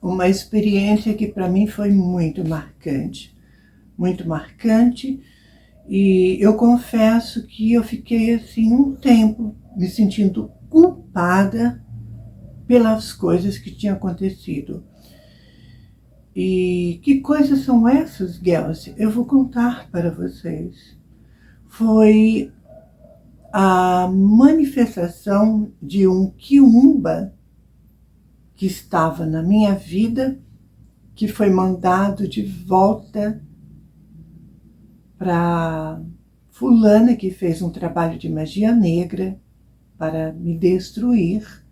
uma experiência que para mim foi muito marcante, e eu confesso que eu fiquei assim um tempo me sentindo culpada pelas coisas que tinham acontecido. E que coisas são essas, Gelsi? Eu vou contar para vocês. Foi a manifestação de um quiumba que estava na minha vida, que foi mandado de volta para fulana que fez um trabalho de magia negra para me destruir.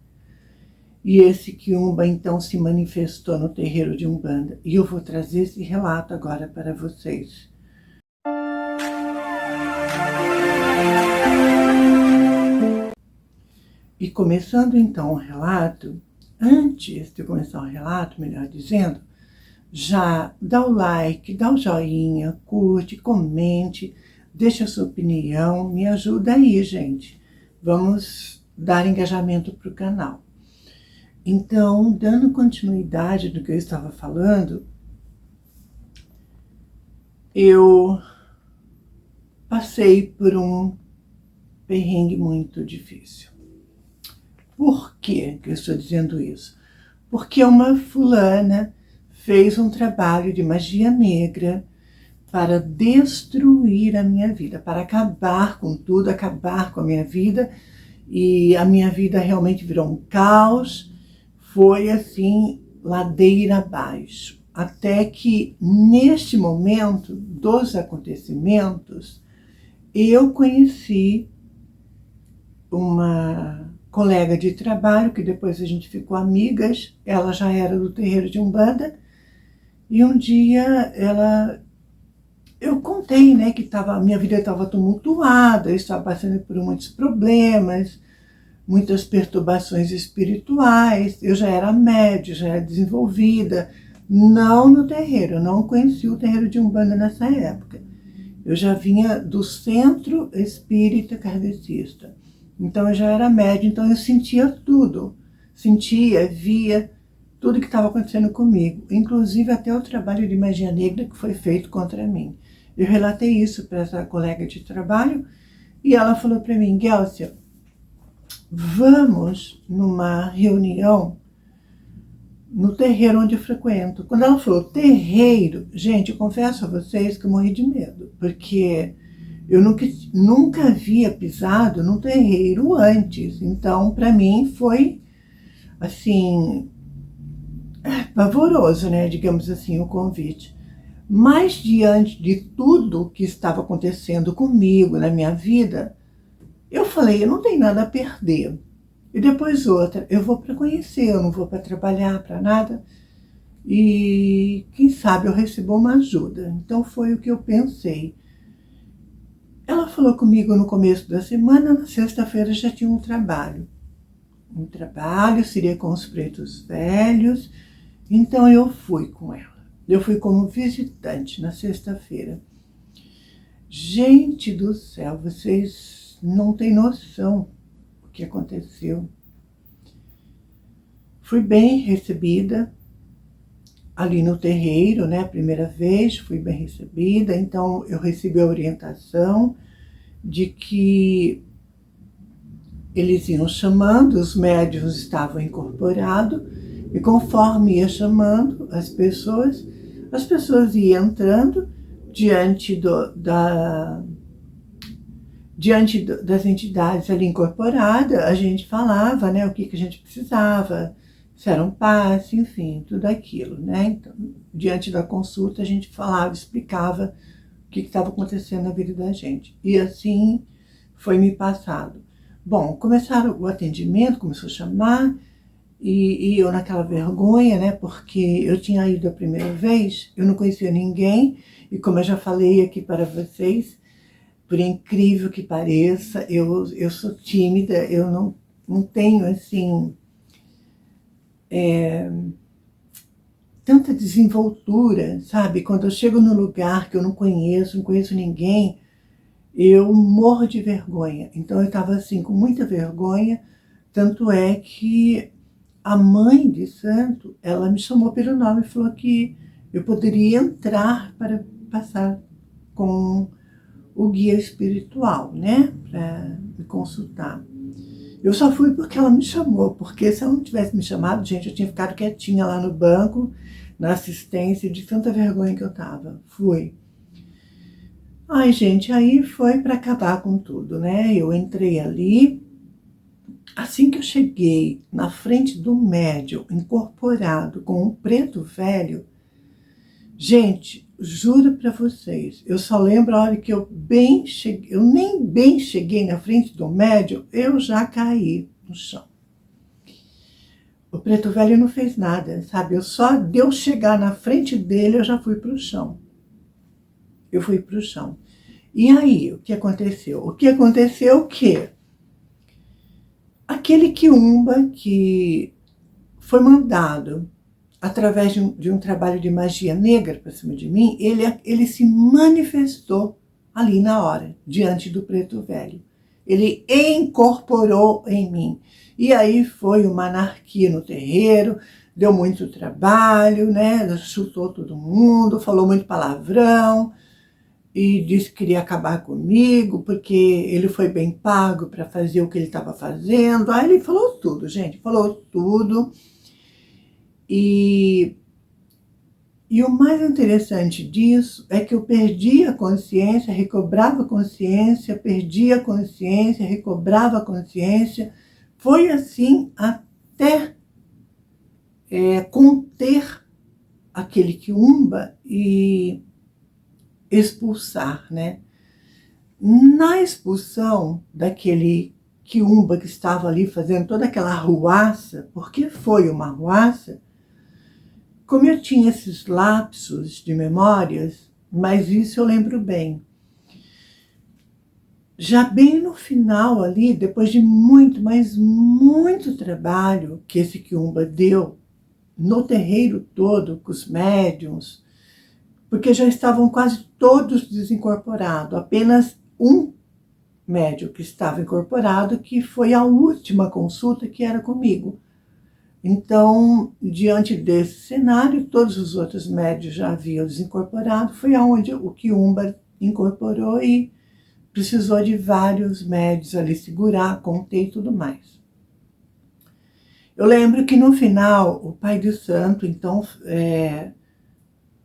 E esse quiumba então se manifestou no terreiro de Umbanda. E eu vou trazer esse relato agora para vocês. E começando então o relato, antes de começar o relato, melhor dizendo, já dá o like, dá o joinha, curte, comente, deixa a sua opinião, me ajuda aí, gente. Vamos dar engajamento para o canal. Então, dando continuidade do que eu estava falando, eu passei por um perrengue muito difícil. Por que eu estou dizendo isso? Porque uma fulana fez um trabalho de magia negra para destruir a minha vida, para acabar com tudo, acabar com a minha vida, e a minha vida realmente virou um caos. Foi assim, ladeira abaixo. Até que, neste momento dos acontecimentos, eu conheci uma colega de trabalho, que depois a gente ficou amigas. Ela já era do terreiro de Umbanda. E um dia eu contei, né, que a minha vida estava tumultuada, eu estava passando por muitos problemas, muitas perturbações espirituais. Eu já era média, já era desenvolvida, não no terreiro, eu não conheci o terreiro de Umbanda nessa época. Eu já vinha do Centro Espírita Kardecista, então eu já era média, então eu sentia tudo, via tudo que estava acontecendo comigo, inclusive até o trabalho de magia negra que foi feito contra mim. Eu relatei isso para essa colega de trabalho e ela falou para mim: Gelsia, vamos numa reunião no terreiro onde eu frequento. Quando ela falou terreiro, gente, eu confesso a vocês que eu morri de medo, porque eu nunca havia pisado num terreiro antes. Então, para mim, foi, assim, pavoroso, né? Digamos assim, o convite. Mas, diante de tudo que estava acontecendo comigo, na minha vida, eu falei, eu não tenho nada a perder. E depois outra, eu vou para conhecer, eu não vou para trabalhar, para nada. E quem sabe eu recebo uma ajuda. Então foi o que eu pensei. Ela falou comigo no começo da semana, na sexta-feira já tinha um trabalho. Um trabalho, seria com os pretos velhos. Então eu fui com ela. Eu fui como visitante na sexta-feira. Gente do céu, vocês não têm noção o que aconteceu. Fui bem recebida ali no terreiro, né? A primeira vez fui bem recebida, então eu recebi a orientação de que eles iam chamando, os médiuns estavam incorporados, e conforme ia chamando as pessoas iam entrando diante das entidades ali incorporadas. A gente falava, né, o que a gente precisava, se era um passe, enfim, tudo aquilo, né? Então, diante da consulta, a gente falava, explicava o que estava acontecendo na vida da gente. E assim foi me passado. Bom, começaram o atendimento, começou a chamar, e eu naquela vergonha, né, porque eu tinha ido a primeira vez, eu não conhecia ninguém, e como eu já falei aqui para vocês, por incrível que pareça, eu sou tímida, eu não tenho, assim, tanta desenvoltura, sabe? Quando eu chego num lugar que eu não conheço ninguém, eu morro de vergonha. Então eu estava assim, com muita vergonha, tanto é que a mãe de santo, ela me chamou pelo nome e falou que eu poderia entrar para passar com o guia espiritual, né? Para me consultar. Eu só fui porque ela me chamou, porque se ela não tivesse me chamado, gente, eu tinha ficado quietinha lá no banco, na assistência, de tanta vergonha que eu tava. Fui. Ai, gente, aí foi para acabar com tudo, né? Eu entrei ali. Assim que eu cheguei na frente do médium, incorporado com um preto velho, gente, juro para vocês, eu só lembro a hora que eu bem cheguei, eu nem bem cheguei na frente do médium, eu já caí no chão. O preto velho não fez nada, sabe? Eu só de eu chegar na frente dele, eu já fui para o chão. Eu fui para o chão. E aí, o que aconteceu? O que aconteceu o quê? Aquele quiumba que foi mandado através de um trabalho de magia negra para cima de mim, ele se manifestou ali na hora, diante do preto velho. Ele incorporou em mim. E aí foi uma anarquia no terreiro, deu muito trabalho, né? Chutou todo mundo, falou muito palavrão e disse que queria acabar comigo porque ele foi bem pago para fazer o que ele estava fazendo. Aí ele falou tudo, gente, falou tudo. E o mais interessante disso é que eu perdi a consciência, recobrava a consciência, perdia a consciência, recobrava a consciência. Foi assim até conter aquele quiumba e expulsar, né? Na expulsão daquele quiumba que estava ali fazendo toda aquela arruaça, porque foi uma arruaça, como eu tinha esses lapsos de memórias, mas isso eu lembro bem. Já bem no final ali, depois de muito, mas muito trabalho que esse quiumba deu no terreiro todo, com os médiuns, porque já estavam quase todos desincorporados, apenas um médium que estava incorporado, que foi a última consulta que era comigo. Então, diante desse cenário, todos os outros médios já haviam desincorporado, foi aonde o quiumba incorporou e precisou de vários médios ali segurar, conter e tudo mais. Eu lembro que no final, o pai de santo, então,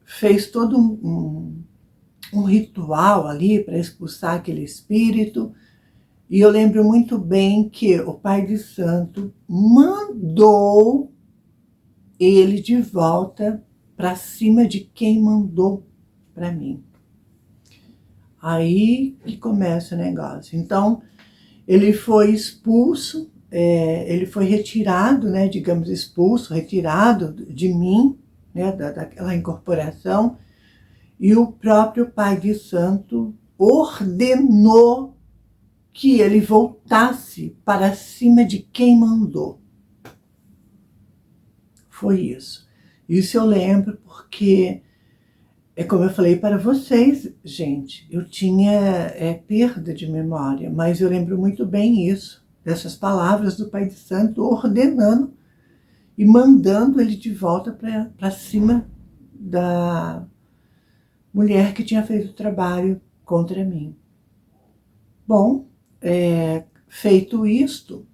fez todo um ritual ali para expulsar aquele espírito. E eu lembro muito bem que o pai de santo mandou ele de volta para cima de quem mandou para mim. Aí que começa o negócio. Então, ele foi expulso, ele foi retirado, né, digamos, expulso, retirado de mim, né, daquela incorporação, e o próprio pai de santo ordenou que ele voltasse para cima de quem mandou. Foi isso. Isso eu lembro porque, como eu falei para vocês, gente, eu tinha perda de memória, mas eu lembro muito bem isso, dessas palavras do Pai de Santo ordenando e mandando ele de volta para cima da mulher que tinha feito o trabalho contra mim. Bom, feito isto,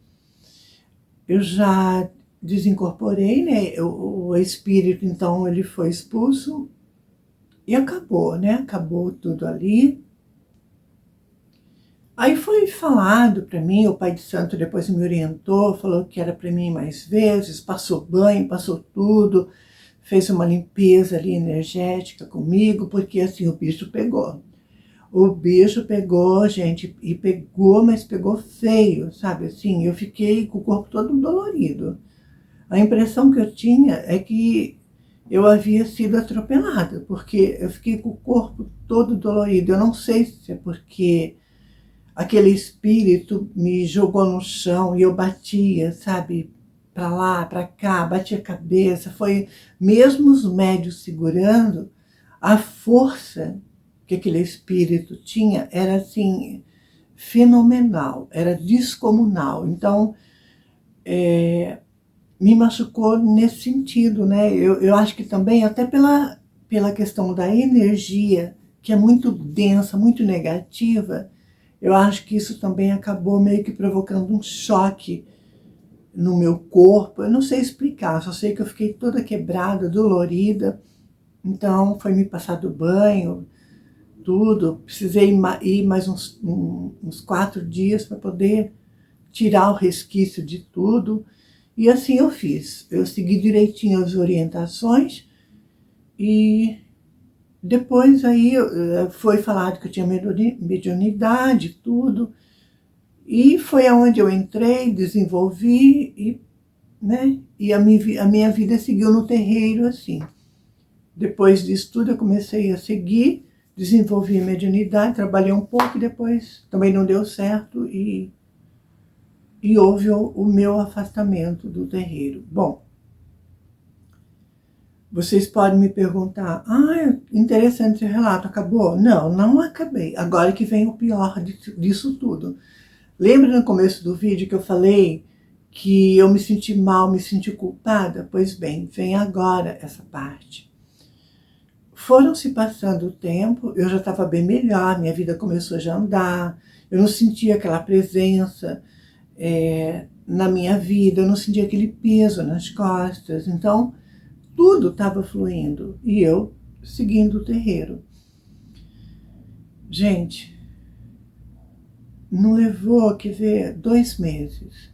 eu já desincorporei, né? O espírito, então, ele foi expulso e acabou, né? Acabou tudo ali. Aí foi falado para mim, o pai de santo depois me orientou, falou que era para mim mais vezes, passou banho, passou tudo, fez uma limpeza ali energética comigo, porque assim o bicho pegou. O bicho pegou, gente, e pegou, mas pegou feio, sabe? Assim, eu fiquei com o corpo todo dolorido. A impressão que eu tinha é que eu havia sido atropelada, porque eu fiquei com o corpo todo dolorido. Eu não sei se é porque aquele espírito me jogou no chão e eu batia, sabe? Para lá, para cá, batia a cabeça. Foi mesmo os médios segurando, a força que aquele espírito tinha era assim fenomenal, era descomunal. Então, me machucou nesse sentido, né? Eu acho que também, até pela questão da energia, que é muito densa, muito negativa, eu acho que isso também acabou meio que provocando um choque no meu corpo. Eu não sei explicar, só sei que eu fiquei toda quebrada, dolorida. Então foi me passado banho, tudo. Precisei ir mais uns 4 dias para poder tirar o resquício de tudo. E assim eu fiz. Eu segui direitinho as orientações e depois aí foi falado que eu tinha mediunidade, tudo. E foi aonde eu entrei, desenvolvi e, né, e a minha vida seguiu no terreiro assim. Depois disso tudo eu comecei a seguir, desenvolvi a mediunidade, trabalhei um pouco e depois também não deu certo e houve o meu afastamento do terreiro. Bom, vocês podem me perguntar, interessante esse relato, acabou? Não, não acabei. Agora que vem o pior disso tudo. Lembra no começo do vídeo que eu falei que eu me senti mal, me senti culpada? Pois bem, vem agora essa parte. Foram se passando o tempo, eu já estava bem melhor, minha vida começou já a andar, eu não sentia aquela presença na minha vida, eu não sentia aquele peso nas costas, então tudo estava fluindo e eu seguindo o terreiro. Gente, não levou, quer ver, 2 meses.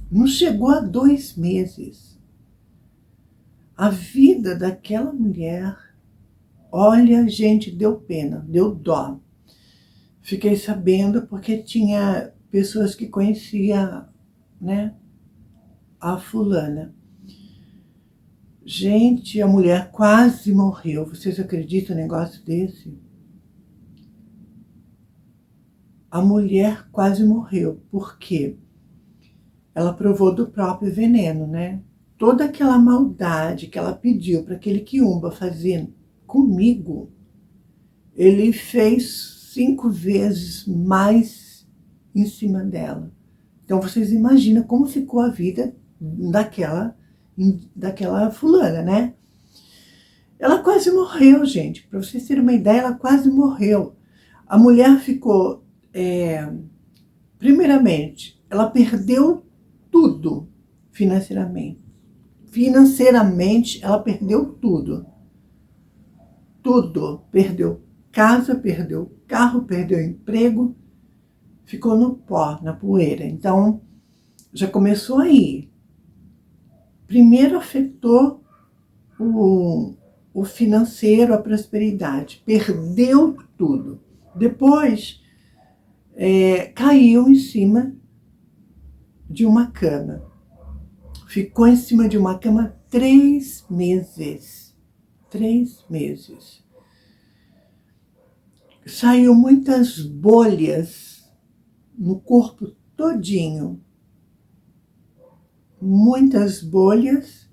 Não chegou a 2 meses. A vida daquela mulher, olha, gente, deu pena, deu dó. Fiquei sabendo porque tinha pessoas que conheciam, né, a fulana. Gente, a mulher quase morreu. Vocês acreditam num negócio desse? A mulher quase morreu. Por quê? Ela provou do próprio veneno, né? Toda aquela maldade que ela pediu para aquele quiumba fazer comigo, ele fez 5 vezes mais em cima dela. Então vocês imaginam como ficou a vida daquela fulana, né? Ela quase morreu, gente. Para vocês terem uma ideia, ela quase morreu. A mulher ficou... primeiramente, ela perdeu tudo financeiramente. Financeiramente, ela perdeu tudo. Tudo. Perdeu casa, perdeu carro, perdeu emprego. Ficou no pó, na poeira. Então, já começou aí. Primeiro afetou o financeiro, a prosperidade. Perdeu tudo. Depois, caiu em cima de uma cama. Ficou em cima de uma cama 3 meses. 3 meses. Saiu muitas bolhas no corpo todinho. Muitas bolhas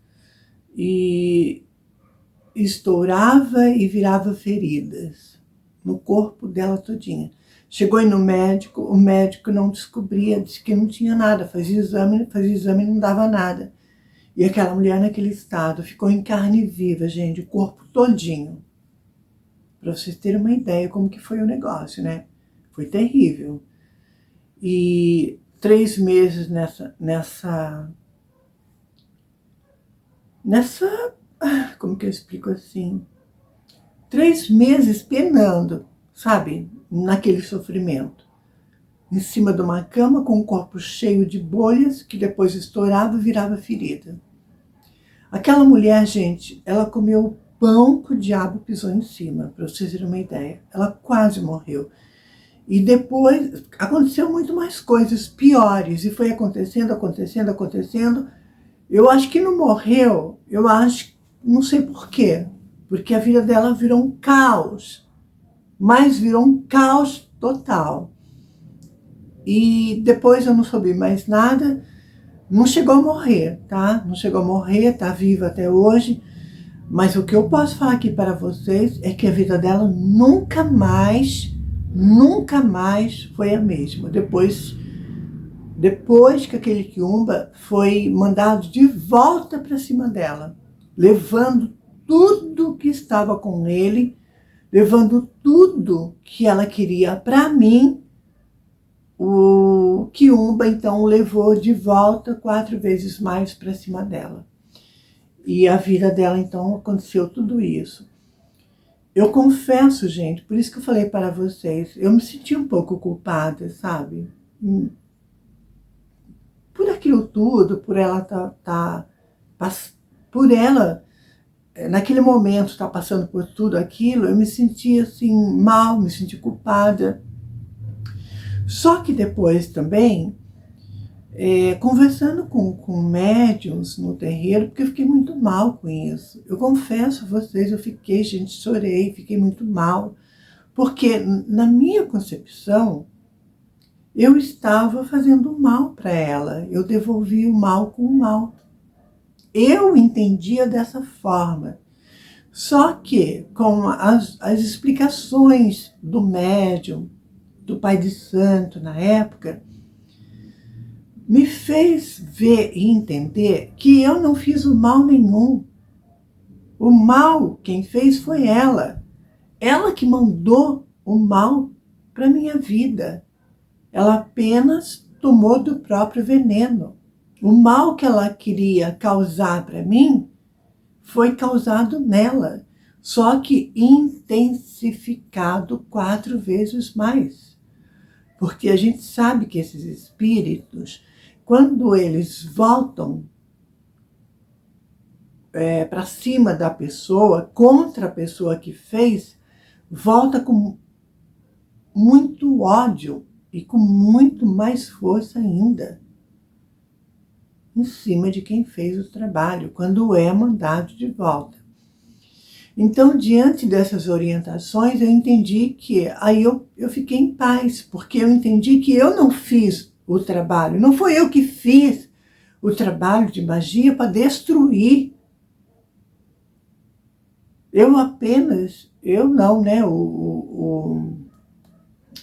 e estourava e virava feridas no corpo dela todinha. Chegou aí no médico, o médico não descobria, disse que não tinha nada, fazia exame e não dava nada. E aquela mulher naquele estado ficou em carne viva, gente, o corpo todinho. Para vocês terem uma ideia como que foi o negócio, né? Foi terrível. E 3 meses como que eu explico assim? 3 meses penando, sabe? Naquele sofrimento. Em cima de uma cama com o corpo cheio de bolhas que depois estourava e virava ferida. Aquela mulher, gente, ela comeu o pão que o diabo pisou em cima, para vocês terem uma ideia. Ela quase morreu. E depois aconteceu muito mais coisas piores. E foi acontecendo. Eu acho que não morreu. Não sei por quê. Porque a vida dela virou um caos. Mas virou um caos total. E depois eu não soube mais nada. Não chegou a morrer, tá? Não chegou a morrer, tá viva até hoje. Mas o que eu posso falar aqui para vocês é que a vida dela nunca mais foi a mesma. Depois Depois que aquele quiumba foi mandado de volta para cima dela, levando tudo que estava com ele, levando tudo que ela queria para mim, o quiumba então levou de volta 4 vezes mais para cima dela. E a vida dela então aconteceu tudo isso. Eu confesso, gente, por isso que eu falei para vocês, eu me senti um pouco culpada, sabe? Por aquilo tudo, por ela por ela naquele momento estar passando por tudo aquilo, eu me senti assim mal, me senti culpada. Só que depois também, conversando com médiums no terreiro, porque eu fiquei muito mal com isso. Eu confesso a vocês, eu fiquei, gente, chorei, fiquei muito mal, porque na minha concepção, eu estava fazendo mal para ela, eu devolvi o mal com o mal. Eu entendia dessa forma. Só que com as explicações do médium, do pai de santo na época, me fez ver e entender que eu não fiz o mal nenhum. O mal quem fez foi ela. Ela que mandou o mal para minha vida. Ela apenas tomou do próprio veneno. O mal que ela queria causar para mim foi causado nela, só que intensificado 4 vezes mais. Porque a gente sabe que esses espíritos, quando eles voltam para cima da pessoa, contra a pessoa que fez, volta com muito ódio e com muito mais força ainda em cima de quem fez o trabalho, quando é mandado de volta. Então, diante dessas orientações, eu entendi que aí eu fiquei em paz, porque eu entendi que eu não fiz o trabalho, não foi eu que fiz o trabalho de magia para destruir. Eu apenas, eu não, né?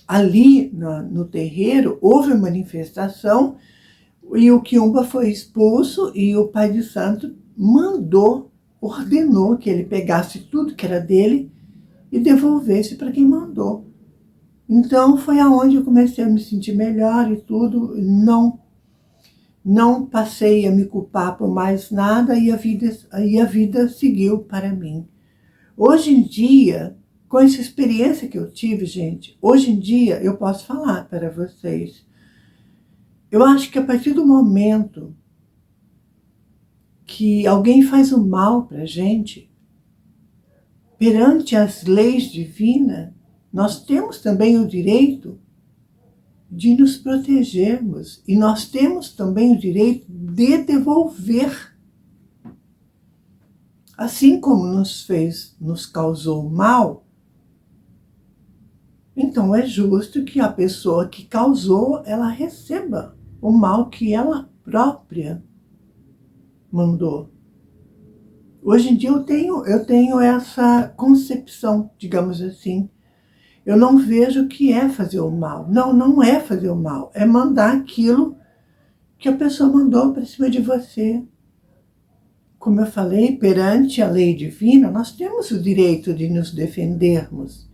Ali no terreiro houve manifestação e o quiumba foi expulso e o pai de santo ordenou que ele pegasse tudo que era dele e devolvesse para quem mandou. Então foi aonde eu comecei a me sentir melhor e tudo, não passei a me culpar por mais nada e a vida seguiu para mim. Hoje em dia, com essa experiência que eu tive, gente, hoje em dia eu posso falar para vocês. Eu acho que a partir do momento que alguém faz o mal para a gente, perante as leis divinas, nós temos também o direito de nos protegermos e nós temos também o direito de devolver. Assim como nos causou mal, então é justo que a pessoa que causou, ela receba o mal que ela própria mandou. Hoje em dia eu tenho essa concepção, digamos assim. Eu não vejo o que é fazer o mal. Não, não é fazer o mal. É mandar aquilo que a pessoa mandou para cima de você. Como eu falei, perante a lei divina, nós temos o direito de nos defendermos.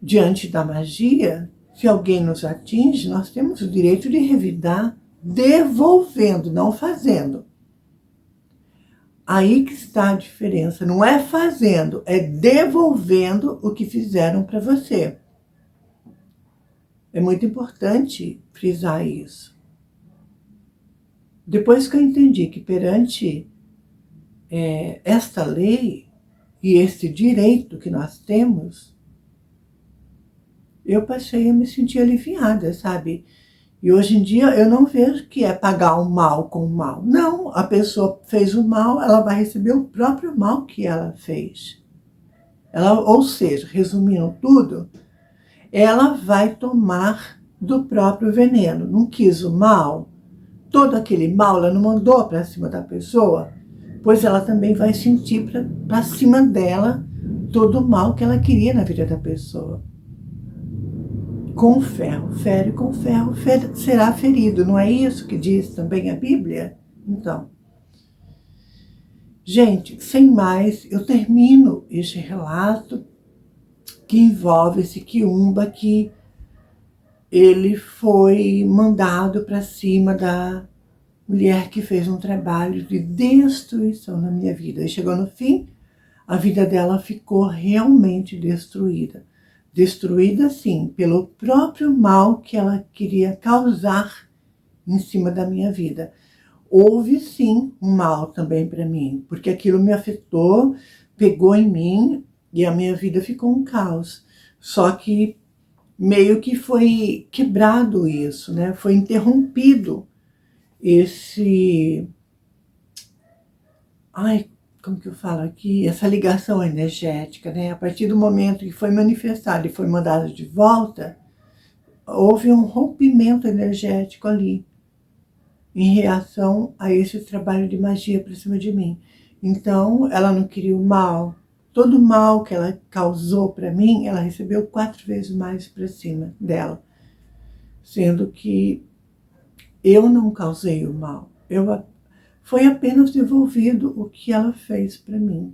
Diante da magia, se alguém nos atinge, nós temos o direito de revidar, devolvendo, não fazendo. Aí que está a diferença. Não é fazendo, é devolvendo o que fizeram para você. É muito importante frisar isso. Depois que eu entendi que perante esta lei e este direito que nós temos, eu passei a me sentir aliviada, sabe? E hoje em dia eu não vejo que é pagar o mal com o mal. Não, a pessoa fez o mal, ela vai receber o próprio mal que ela fez. Ou seja, resumindo tudo, ela vai tomar do próprio veneno. Não quis o mal, todo aquele mal ela não mandou para cima da pessoa, pois ela também vai sentir para cima dela todo o mal que ela queria na vida da pessoa. com ferro fere, com ferro será ferido. Não é isso que diz também a Bíblia? Então, gente, sem mais, eu termino este relato que envolve esse quiumba que ele foi mandado para cima da mulher que fez um trabalho de destruição na minha vida. E chegou no fim, a vida dela ficou realmente destruída. Destruída, sim, pelo próprio mal que ela queria causar em cima da minha vida. Houve, sim, um mal também para mim, porque aquilo me afetou, pegou em mim e a minha vida ficou um caos. Só que meio que foi quebrado isso, né? Foi interrompido esse... Ai, como que eu falo aqui? Essa ligação energética, né? A partir do momento que foi manifestado e foi mandado de volta, houve um rompimento energético ali, em reação a esse trabalho de magia para cima de mim. Então, ela não queria o mal. Todo o mal que ela causou para mim, ela recebeu 4 vezes mais para cima dela. Sendo que eu não causei o mal. Foi apenas devolvido o que ela fez para mim.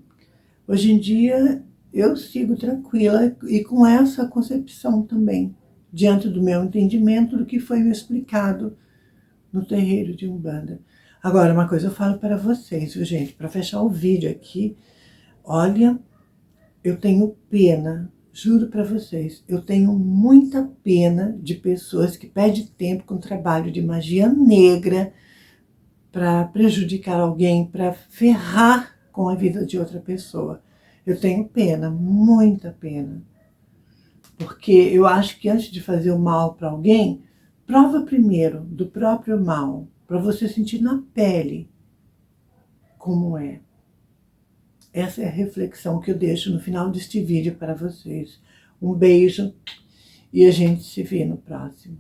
Hoje em dia, eu sigo tranquila e com essa concepção também, diante do meu entendimento do que foi me explicado no terreiro de Umbanda. Agora, uma coisa eu falo para vocês, viu, gente? Para fechar o vídeo aqui, olha, eu tenho pena, juro para vocês, eu tenho muita pena de pessoas que perdem tempo com trabalho de magia negra para prejudicar alguém, para ferrar com a vida de outra pessoa. Eu tenho pena, muita pena. Porque eu acho que antes de fazer o mal para alguém, prova primeiro do próprio mal, para você sentir na pele como é. Essa é a reflexão que eu deixo no final deste vídeo para vocês. Um beijo e a gente se vê no próximo.